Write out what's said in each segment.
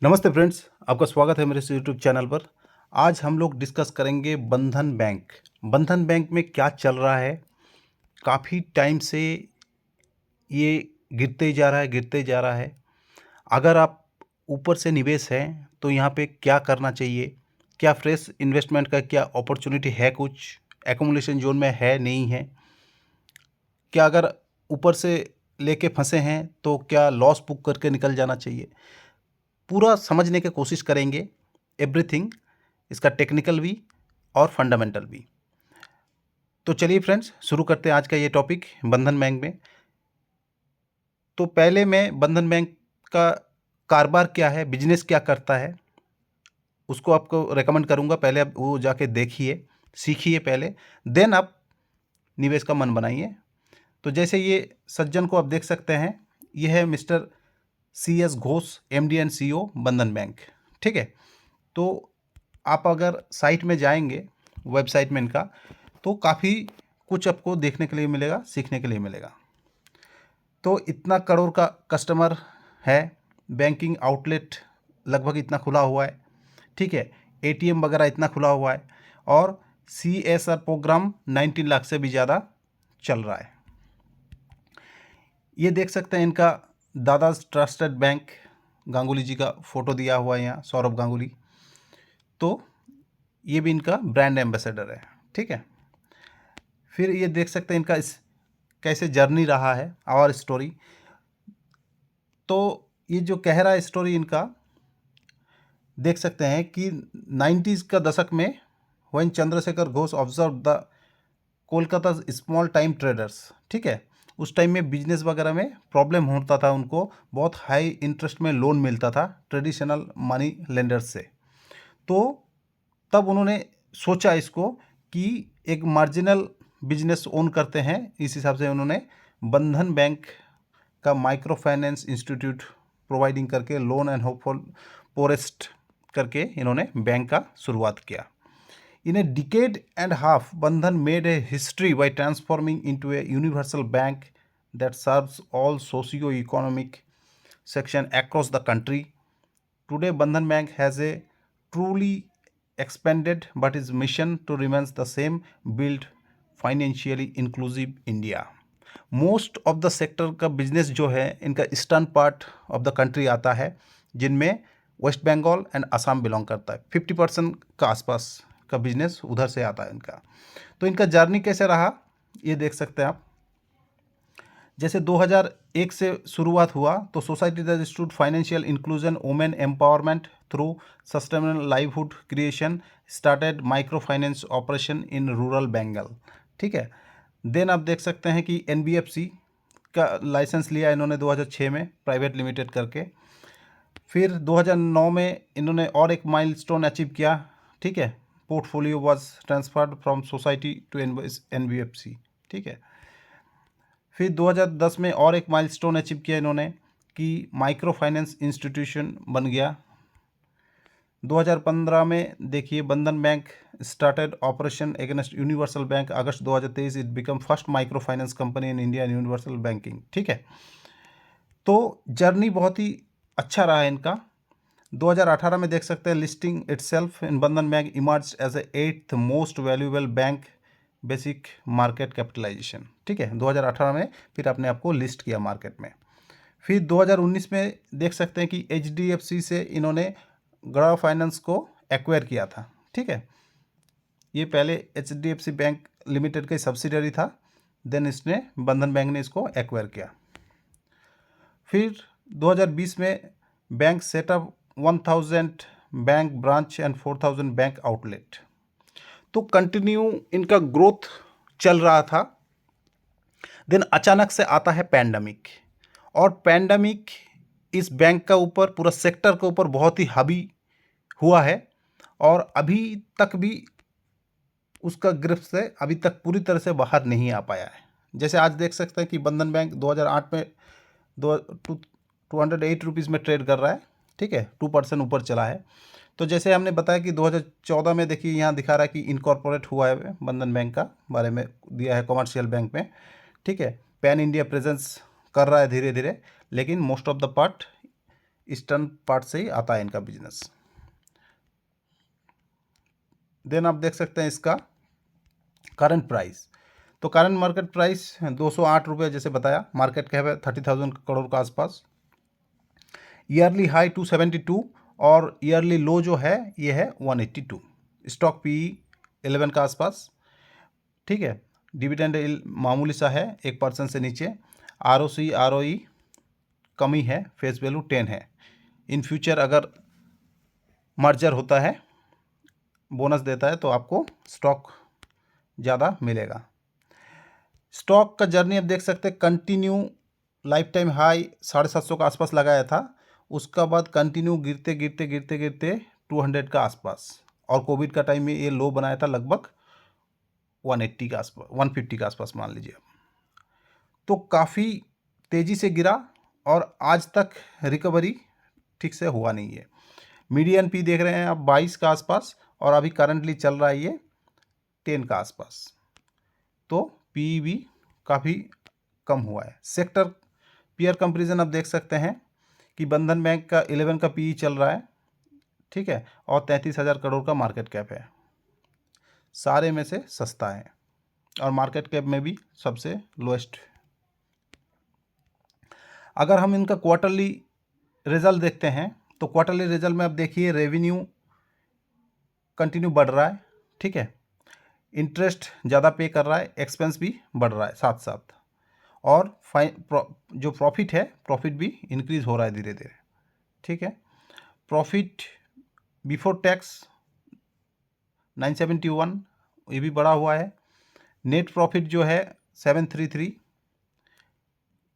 नमस्ते फ्रेंड्स, आपका स्वागत है मेरे इस यूट्यूब चैनल पर। आज हम लोग डिस्कस करेंगे बंधन बैंक। बंधन बैंक में क्या चल रहा है। काफ़ी टाइम से ये गिरते ही जा रहा है, गिरते ही जा रहा है। अगर आप ऊपर से निवेश हैं तो यहाँ पे क्या करना चाहिए, क्या फ्रेश इन्वेस्टमेंट का क्या अपॉर्चुनिटी है, कुछ एकोमोडेशन जोन में है नहीं है, क्या अगर ऊपर से लेके फंसे हैं तो क्या लॉस बुक करके निकल जाना चाहिए। पूरा समझने की कोशिश करेंगे, एवरीथिंग, इसका टेक्निकल भी और फंडामेंटल भी। तो चलिए फ्रेंड्स, शुरू करते हैं आज का ये टॉपिक बंधन बैंक में। तो पहले मैं बंधन बैंक का कारोबार क्या है, बिजनेस क्या करता है, उसको आपको रेकमेंड करूंगा। पहले आप वो जाके देखिए, सीखिए पहले, देन आप निवेश का मन बनाइए। तो जैसे ये सज्जन को आप देख सकते हैं, ये है mister CS Ghosh, MD and CEO बंधन बैंक। ठीक है। तो आप अगर साइट में जाएंगे, वेबसाइट में इनका, तो काफ़ी कुछ आपको देखने के लिए मिलेगा, सीखने के लिए मिलेगा। तो इतना करोड़ का कस्टमर है, बैंकिंग आउटलेट लगभग इतना खुला हुआ है। ठीक है। ATM वगैरह इतना खुला हुआ है और CSR प्रोग्राम 19 लाख से भी ज़्यादा चल रहा है। ये देख सकते हैं इनका दादा ट्रस्टेड बैंक, गांगुली जी का फोटो दिया हुआ है यहाँ, सौरभ गांगुली। तो ये भी इनका ब्रांड एम्बेसडर है। ठीक है। फिर ये देख सकते हैं इनका इस कैसे जर्नी रहा है, आवर स्टोरी। तो ये जो कह रहा है स्टोरी इनका, देख सकते हैं कि 90s का दशक में when Chandrashekhar Ghosh observe the Kolkata small time traders. ठीक है। उस टाइम में बिजनेस वगैरह में प्रॉब्लम होता था, उनको बहुत हाई इंटरेस्ट में लोन मिलता था ट्रेडिशनल मनी लेंडर्स से। तो तब उन्होंने सोचा इसको कि एक मार्जिनल बिजनेस ओन करते हैं। इस हिसाब से उन्होंने बंधन बैंक का माइक्रो फाइनेंस इंस्टीट्यूट प्रोवाइडिंग करके loan and hope for forest करके इन्होंने बैंक का शुरुआत किया। In a decade and half, Bandhan made a history by transforming into a universal bank that serves all socio-economic section across the country. Today, Bandhan Bank has a truly expanded, but its mission to remains the same: build financially inclusive India. Most of the sector का business जो है इनका eastern part of the country आता है, जिनमें West Bengal and Assam belong करता है। 50% का आसपास का बिजनेस उधर से आता है इनका। तो इनका जर्नी कैसे रहा ये देख सकते हैं आप। जैसे 2001 से शुरुआत हुआ, तो society that institute financial inclusion, women empowerment through sustainable livelihood creation, started micro finance operation in rural Bengal. ठीक है। देन आप देख सकते हैं कि NBFC का लाइसेंस लिया इन्होंने 2006 में, प्राइवेट लिमिटेड करके। फिर 2009 में इन्होंने और एक माइलस्टोन अचीव किया। ठीक है। Portfolio was transferred from society to NBFC। ठीक है। फिर 2010 में और एक माइलस्टोन अचीव किया इन्होंने कि माइक्रो फाइनेंस इंस्टीट्यूशन बन गया। 2015 में देखिए बंधन bank started operation against universal bank. August 2023 it become first micro finance company in India in universal banking. ठीक है। तो जर्नी बहुत ही अच्छा रहा है इनका। 2018 में देख सकते हैं listing itself in Bandhan bank emerge as a 8th most valuable bank, basic market capitalisation. ठीक है। 2018 में फिर अपने आप को लिस्ट किया मार्केट में। फिर 2019 में देख सकते हैं कि HDFC से इन्होंने गड़ा फाइनेंस को एक्वायर किया था। ठीक है। ये पहले HDFC बैंक लिमिटेड का सब्सिडरी था, देन इसने बंधन बैंक ने इसको एक्वायर किया। फिर 2020 में bank setup 1000 bank branch and 4000 bank outlet. तो कंटिन्यू इनका ग्रोथ चल रहा था। देन अचानक से आता है पैंडमिक, और पैंडमिक इस बैंक का ऊपर, पूरा सेक्टर के ऊपर बहुत ही हावी हुआ है, और अभी तक भी उसका गिरफ्त से अभी तक पूरी तरह से बाहर नहीं आ पाया है। जैसे आज देख सकते हैं कि बंधन बैंक 2008 में 208 रुपीज़ में ट्रेड कर रहा है। ठीक है। 2% ऊपर चला है। तो जैसे हमने बताया कि 2014 में देखिए यहाँ दिखा रहा है कि इनकॉर्पोरेट हुआ है, बंधन बैंक का बारे में दिया है कॉमर्शियल बैंक में। ठीक है। पैन इंडिया प्रेजेंस कर रहा है धीरे धीरे, लेकिन most of the part eastern part से ही आता है इनका बिजनेस। देन आप देख सकते हैं इसका करंट प्राइस। तो करंट मार्केट प्राइस 208 रुपये जैसे बताया, मार्केट कैप है 30,000 करोड़ का आसपास। ईयरली हाई 272 और ईयरली लो जो है ये है 182। स्टॉक पी 11 का आसपास, ठीक है। डिविडेंड मामूली सा है 1% से नीचे। ROC ROE कमी है, फेस वैल्यू 10 है। इन फ्यूचर अगर मर्जर होता है, बोनस देता है तो आपको स्टॉक ज़्यादा मिलेगा। स्टॉक का जर्नी आप देख सकते हैं, कंटिन्यू लाइफ टाइम हाई 750 का आसपास लगाया था, उसका बाद कंटिन्यू गिरते गिरते गिरते गिरते 200 का आसपास, और कोविड का टाइम में ये लो बनाया था लगभग 180 का आसपास, 150 का आसपास मान लीजिए। तो काफ़ी तेज़ी से गिरा और आज तक रिकवरी ठीक से हुआ नहीं है। मीडियन पी देख रहे हैं आप 22 का आसपास, और अभी करंटली चल रहा है ये 10 का आसपास। तो पी भी काफ़ी कम हुआ है। सेक्टर पीयर कंपैरिजन आप देख सकते हैं कि बंधन बैंक का 11 का पी चल रहा है, ठीक है, और 33,000 करोड़ का मार्केट कैप है। सारे में से सस्ता है और मार्केट कैप में भी सबसे लोएस्ट। अगर हम इनका क्वार्टरली रिजल्ट देखते हैं तो क्वार्टरली रिजल्ट में आप देखिए रेवेन्यू कंटिन्यू बढ़ रहा है, ठीक है, इंटरेस्ट ज़्यादा पे कर रहा है, एक्सपेंस भी बढ़ रहा है साथ साथ, और जो प्रॉफिट है, प्रॉफिट भी इंक्रीज़ हो रहा है धीरे धीरे, ठीक है। प्रॉफिट बिफोर टैक्स 971, ये भी बढ़ा हुआ है। नेट प्रॉफिट जो है 733,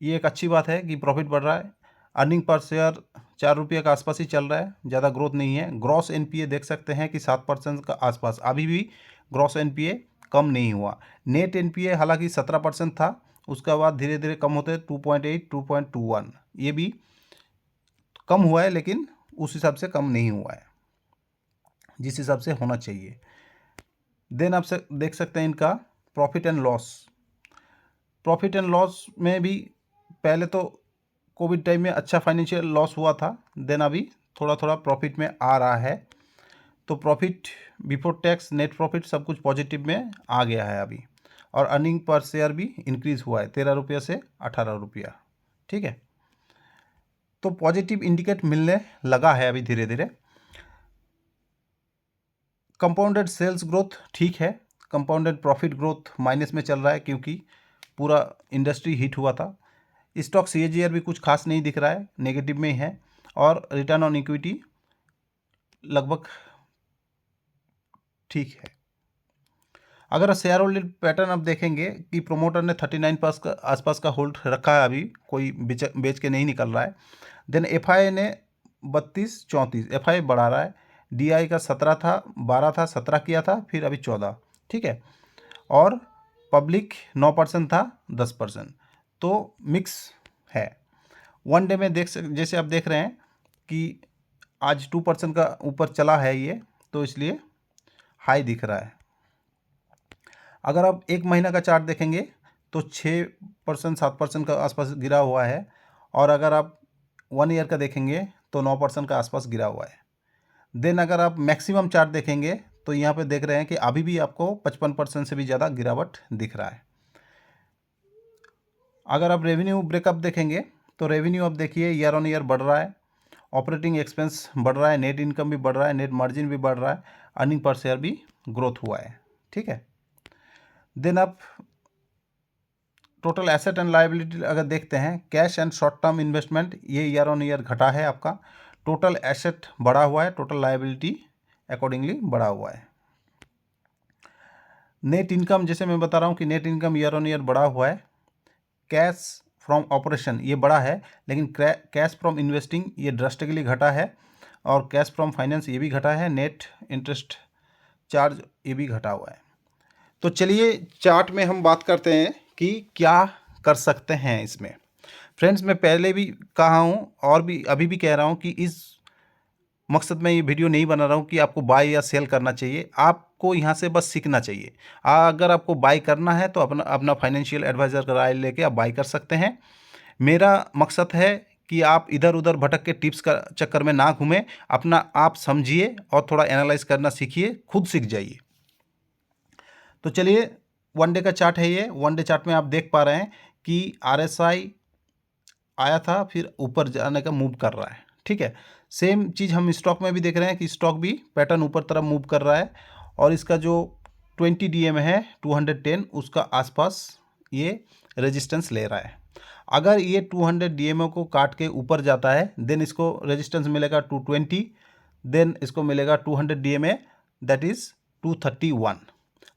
ये एक अच्छी बात है कि प्रॉफिट बढ़ रहा है। अर्निंग पर शेयर 4 रुपये का आसपास ही चल रहा है, ज़्यादा ग्रोथ नहीं है। ग्रॉस एनपीए देख सकते हैं कि 7% का आसपास, अभी भी ग्रॉस एनपीए कम नहीं हुआ। नेट एनपीए हालांकि 17% था, उसका बाद धीरे धीरे कम होते 2.8 2.21, ये भी कम हुआ है लेकिन उस हिसाब से कम नहीं हुआ है जिस हिसाब से होना चाहिए। देन आप देख सकते हैं इनका profit and loss. Profit and loss में भी पहले तो कोविड टाइम में अच्छा फाइनेंशियल लॉस हुआ था, देन अभी थोड़ा थोड़ा प्रॉफिट में आ रहा है। तो profit before tax, net profit सब कुछ पॉजिटिव में आ गया है अभी, और अर्निंग पर शेयर भी इंक्रीज़ हुआ है 13 रुपये से 18 रुपया, ठीक है। तो पॉजिटिव इंडिकेट मिलने लगा है अभी धीरे धीरे। कंपाउंडेड सेल्स ग्रोथ ठीक है, कंपाउंडेड प्रॉफिट ग्रोथ माइनस में चल रहा है क्योंकि पूरा इंडस्ट्री हिट हुआ था। स्टॉक CAGR भी कुछ खास नहीं दिख रहा है, नेगेटिव में ही है, और रिटर्न ऑन इक्विटी लगभग ठीक है। अगर शेयर होल्डिंग पैटर्न आप देखेंगे कि प्रोमोटर ने 39% का आसपास का होल्ड रखा है, अभी कोई बेच के नहीं निकल रहा है। देन FI ने 32-34 FI बढ़ा रहा है। DI का 17 था, 12 था, 17 किया था, फिर अभी 14, ठीक है। और पब्लिक 9% था, 10%, तो मिक्स है। वन डे में जैसे आप देख रहे हैं कि आज 2% का ऊपर चला है ये, तो इसलिए हाई दिख रहा है। अगर आप एक महीना का चार्ट देखेंगे तो 6% 7% का आसपास गिरा हुआ है, और अगर आप 1 ईयर का देखेंगे तो 9% का आसपास गिरा हुआ है। देन अगर आप मैक्सिमम चार्ट देखेंगे तो यहाँ पे देख रहे हैं कि अभी भी आपको 55% से भी ज़्यादा गिरावट दिख रहा है। अगर आप रेवेन्यू ब्रेकअप देखेंगे तो रेवेन्यू आप देखिए ईयर ऑन ईयर बढ़ रहा है, ऑपरेटिंग एक्सपेंस बढ़ रहा है, नेट इनकम भी बढ़ रहा है, नेट मार्जिन भी बढ़ रहा है, अर्निंग पर शेयर भी ग्रोथ हुआ है, ठीक है। देन आप टोटल एसेट एंड लायबिलिटी अगर देखते हैं, cash and short term investment ये ईयर ऑन ईयर घटा है आपका, टोटल एसेट बढ़ा हुआ है, टोटल लायबिलिटी अकॉर्डिंगली बढ़ा हुआ है। नेट इनकम जैसे मैं बता रहा हूँ कि net income year on year बढ़ा हुआ है। कैश फ्रॉम ऑपरेशन ये बढ़ा है, लेकिन कैश फ्रॉम इन्वेस्टिंग ये ड्रास्टिकली घटा है, और कैश फ्रॉम फाइनेंस ये भी घटा है, नेट इंटरेस्ट चार्ज ये भी घटा हुआ है। तो चलिए चार्ट में हम बात करते हैं कि क्या कर सकते हैं इसमें। फ्रेंड्स, मैं पहले भी कहा हूँ और भी अभी भी कह रहा हूँ कि इस मकसद में ये वीडियो नहीं बना रहा हूँ कि आपको बाय या सेल करना चाहिए, आपको यहाँ से बस सीखना चाहिए। अगर आपको बाय करना है तो अपना फाइनेंशियल एडवाइज़र का राय लेके आप बाय कर सकते हैं। मेरा मकसद है कि आप इधर उधर भटक के टिप्स का चक्कर में ना घूमें, अपना आप समझिए और थोड़ा एनालाइज करना सीखिए, खुद सीख जाइए। तो चलिए, वन डे का चार्ट है ये। वन डे चार्ट में आप देख पा रहे हैं कि RSI आया था, फिर ऊपर जाने का मूव कर रहा है, ठीक है। सेम चीज़ हम स्टॉक में भी देख रहे हैं कि स्टॉक भी पैटर्न ऊपर तरफ मूव कर रहा है, और इसका जो 20 DM है 210, उसका आसपास ये रेजिस्टेंस ले रहा है। अगर ये 200 DM को काट के ऊपर जाता है, देन इसको रेजिस्टेंस मिलेगा 220, देन इसको मिलेगा 200 DMA, दैट इज़ 231।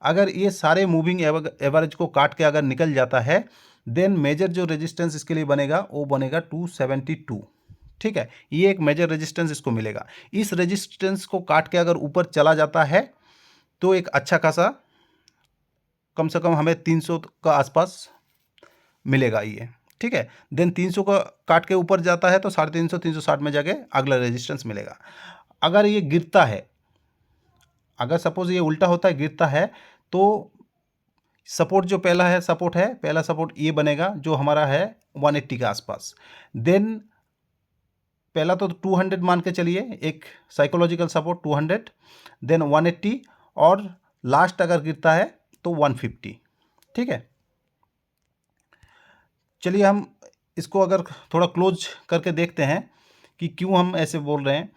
अगर ये सारे मूविंग एवरेज को काट के अगर निकल जाता है, देन मेजर जो रेजिस्टेंस इसके लिए बनेगा वो बनेगा 272, ठीक है। ये एक मेजर रेजिस्टेंस इसको मिलेगा। इस रेजिस्टेंस को काट के अगर ऊपर चला जाता है तो एक अच्छा खासा, कम से कम हमें 300 का आसपास मिलेगा ये, ठीक है। देन 300 का काट के ऊपर जाता है तो 350 360 में जाके अगला रेजिस्टेंस मिलेगा। अगर ये गिरता है, अगर सपोज ये उल्टा होता है, गिरता है, तो सपोर्ट जो पहला है सपोर्ट है, पहला सपोर्ट ये बनेगा जो हमारा है 180 के आसपास। देन पहला तो 200 मान के चलिए, एक साइकोलॉजिकल सपोर्ट 200, देन 180, और लास्ट अगर गिरता है तो 150, ठीक है। चलिए हम इसको अगर थोड़ा क्लोज करके देखते हैं कि क्यों हम ऐसे बोल रहे हैं।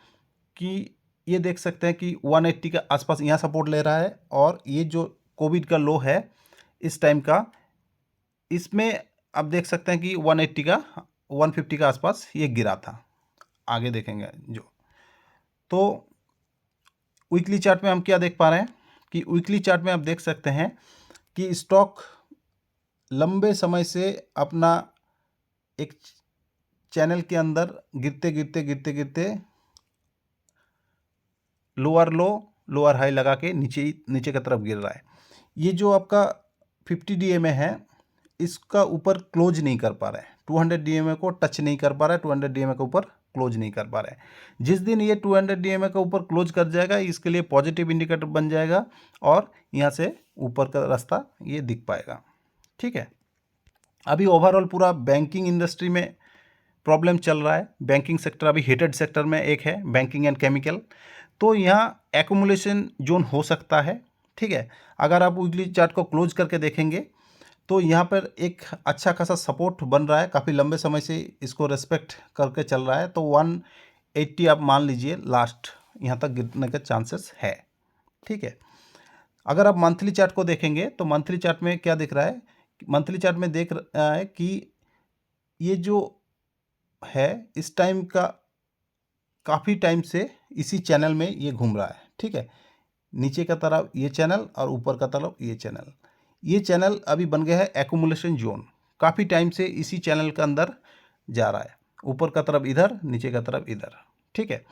कि ये देख सकते हैं कि 180 के आसपास यहाँ सपोर्ट ले रहा है, और ये जो कोविड का लो है इस टाइम का, इसमें आप देख सकते हैं कि 180 का 150 के आसपास ये गिरा था। आगे देखेंगे जो, तो वीकली चार्ट में हम क्या देख पा रहे हैं कि वीकली चार्ट में आप देख सकते हैं कि स्टॉक लंबे समय से अपना एक चैनल के अंदर गिरते गिरते गिरते गिरते लोअर लो लोअर हाई लगा के नीचे नीचे की तरफ गिर रहा है। ये जो आपका 50 DMA है, इसका ऊपर क्लोज नहीं कर पा रहा है, 200 DMA को टच नहीं कर पा रहा है, 200 DMA के ऊपर क्लोज नहीं कर पा रहा है। जिस दिन ये 200 DMA के ऊपर क्लोज कर जाएगा, इसके लिए पॉजिटिव इंडिकेटर बन जाएगा, और यहाँ से ऊपर का रास्ता ये दिख पाएगा, ठीक है। अभी ओवरऑल पूरा बैंकिंग इंडस्ट्री में प्रॉब्लम चल रहा है। बैंकिंग सेक्टर अभी हेटेड सेक्टर में एक है, बैंकिंग एंड केमिकल। तो यहाँ एक्यूमुलेशन जोन हो सकता है, ठीक है। अगर आप वीकली चार्ट को क्लोज करके देखेंगे तो यहाँ पर एक अच्छा खासा सपोर्ट बन रहा है, काफ़ी लंबे समय से इसको रेस्पेक्ट करके चल रहा है। तो 180 आप मान लीजिए लास्ट, यहाँ तक गिरने के चांसेस है, ठीक है। अगर आप मंथली चार्ट को देखेंगे तो मंथली चार्ट में क्या दिख रहा है, मंथली चार्ट में देख रहा है कि ये जो है इस टाइम का काफ़ी टाइम से इसी चैनल में ये घूम रहा है, ठीक है। नीचे का तरफ ये चैनल और ऊपर का तरफ ये चैनल, ये चैनल अभी बन गया है एक्यूमुलेशन जोन। काफ़ी टाइम से इसी चैनल के अंदर जा रहा है, ऊपर का तरफ इधर, नीचे का तरफ इधर, ठीक है।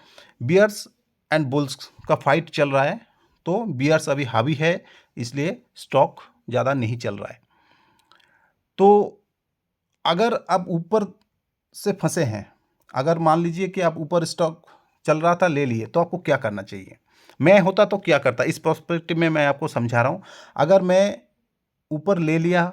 बियर्स एंड बुल्स का फाइट चल रहा है, तो बियर्स अभी हावी है, इसलिए स्टॉक ज़्यादा नहीं चल रहा है। तो अगर आप ऊपर से फंसे हैं, अगर मान लीजिए कि आप ऊपर स्टॉक चल रहा था ले लिए, तो आपको क्या करना चाहिए। मैं होता तो क्या करता, इस पर्सपेक्टिव में मैं आपको समझा रहा हूँ। अगर मैं ऊपर ले लिया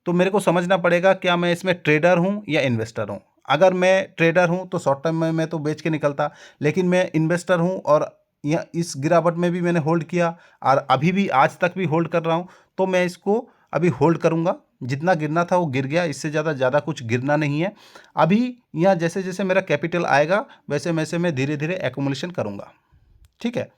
तो मेरे को समझना पड़ेगा क्या मैं इसमें ट्रेडर हूँ या इन्वेस्टर हूँ। अगर मैं ट्रेडर हूँ तो शॉर्ट टर्म में मैं तो बेच के निकलता, लेकिन मैं इन्वेस्टर हूँ और यह इस गिरावट में भी मैंने होल्ड किया और अभी भी आज तक भी होल्ड कर रहा हूँ, तो मैं इसको अभी होल्ड करूँगा। जितना गिरना था वो गिर गया, इससे ज़्यादा कुछ गिरना नहीं है। अभी यहाँ जैसे जैसे मेरा कैपिटल आएगा वैसे वैसे मैं धीरे धीरे एक्यूमुलेशन करूँगा, ठीक है।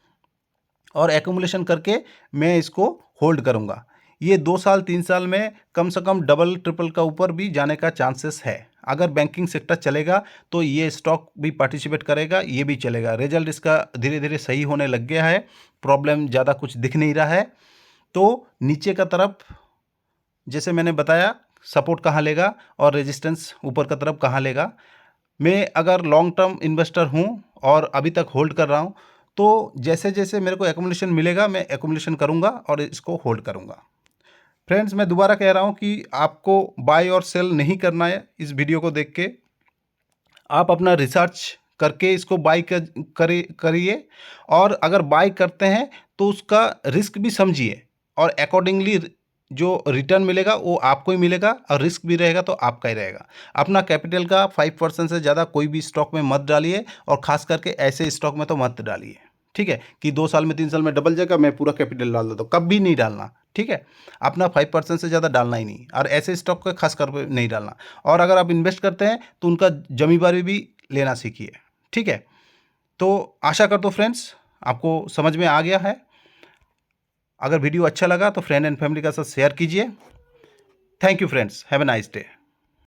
और एक्यूमुलेशन करके मैं इसको होल्ड करूँगा। ये 2 साल 3 साल में कम से कम डबल ट्रिपल का ऊपर भी जाने का चांसेस है। अगर बैंकिंग सेक्टर चलेगा तो ये स्टॉक भी पार्टिसिपेट करेगा, ये भी चलेगा। रिजल्ट इसका धीरे धीरे सही होने लग गया है, प्रॉब्लम ज़्यादा कुछ दिख नहीं रहा है। तो नीचे का तरफ जैसे मैंने बताया सपोर्ट कहाँ लेगा और रेजिस्टेंस ऊपर का तरफ कहाँ लेगा। मैं अगर लॉन्ग टर्म इन्वेस्टर हूँ और अभी तक होल्ड कर रहा हूँ, तो जैसे जैसे मेरे को एक्यूमुलेशन मिलेगा मैं एक्यूमुलेशन करूँगा और इसको होल्ड करूँगा। फ्रेंड्स, मैं दोबारा कह रहा हूँ कि आपको बाय और सेल नहीं करना है। इस वीडियो को देख के आप अपना रिसर्च करके इसको बाय करिए, और अगर बाय करते हैं तो उसका रिस्क भी समझिए और अकॉर्डिंगली जो रिटर्न मिलेगा वो आपको ही मिलेगा और रिस्क भी रहेगा तो आपका ही रहेगा। अपना कैपिटल का 5% से ज़्यादा कोई भी स्टॉक में मत डालिए, और ख़ास करके ऐसे स्टॉक में तो मत डालिए, ठीक है, कि 2 साल में 3 साल में डबल जाएगा मैं पूरा कैपिटल डाल देता हूँ, कभी नहीं डालना, ठीक है। अपना 5% से ज़्यादा डालना ही नहीं, और ऐसे स्टॉक का खास कर नहीं डालना। और अगर आप इन्वेस्ट करते हैं तो उनका ज़मींदारी भी लेना सीखिए, ठीक है। तो आशा करता हूँ फ्रेंड्स आपको समझ में आ गया है। अगर वीडियो अच्छा लगा तो फ्रेंड एंड फैमिली के साथ शेयर कीजिए। Thank you friends, have a nice day.